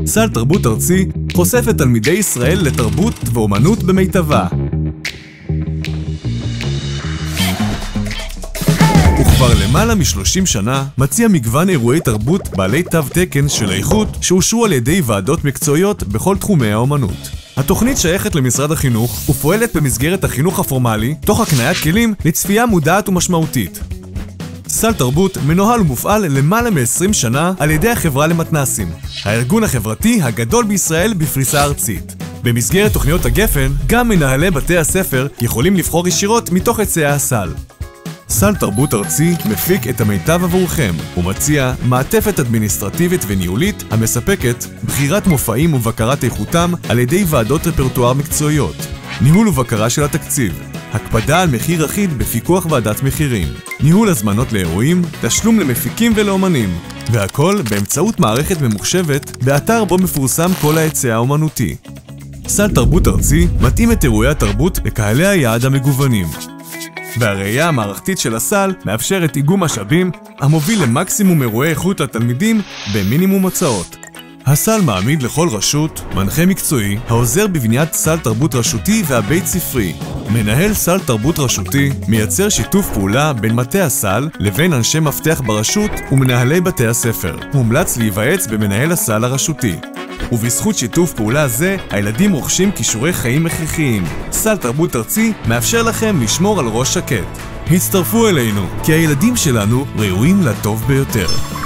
סל תרבות ארצי חושף את תלמידי ישראל לתרבות ואומנות במיטבה. וכבר למעלה מ-30 שנה מציע מגוון אירועי תרבות בעלי תו תקן של האיכות שאושרו על ידי ועדות מקצועיות בכל תחומי האומנות. התוכנית שייכת למשרד החינוך ופועלת במסגרת החינוך הפורמלי תוך הקניית כלים לצפייה מודעת ומשמעותית. סל תרבות מנוהל ומופעל למעלה מ-20 שנה על ידי החברה למתנ"סים, הארגון החברתי הגדול בישראל בפריסה ארצית. במסגרת תוכניות הגפן, גם מנהלי בתי הספר יכולים לבחור ישירות מתוך היצעי הסל. סל תרבות ארצי מפיק את המיטב עבורכם ומציע מעטפת אדמיניסטרטיבית וניהולית המספקת בחירת מופעים ובקרת איכותם על ידי ועדות רפרטואר מקצועיות, ניהול ובקרה של התקציב, הקפדה על מחיר אחיד בפיקוח ועדת מחירים, ניהול הזמנות לאירועים, תשלום למפיקים ולאומנים, והכל באמצעות מערכת ממוחשבת באתר בו מפורסם כל ההיצע האומנותי. סל תרבות ארצי מתאים את אירועי התרבות לקהלי היעד המגוונים. והראייה המערכתית של הסל מאפשרת איגום משאבים המוביל למקסימום אירועי איכות לתלמידים במינימום הוצאות. הסל מעמיד לכל רשות מנחה מקצועי העוזר בבניית סל תרבות רשותי והבית ספרי. מנהל סל תרבות רשותי מייצר שיתוף פעולה בין מטה הסל לבין אנשי מפתח ברשות ומנהלי בתי הספר. מומלץ להיוועץ במנהל הסל הרשותי. ובזכות שיתוף פעולה זה, הילדים רוכשים כישורי חיים הכרחיים. סל תרבות ארצי מאפשר לכם לשמור על ראש שקט. הצטרפו אלינו, כי הילדים שלנו ראויים לטוב ביותר.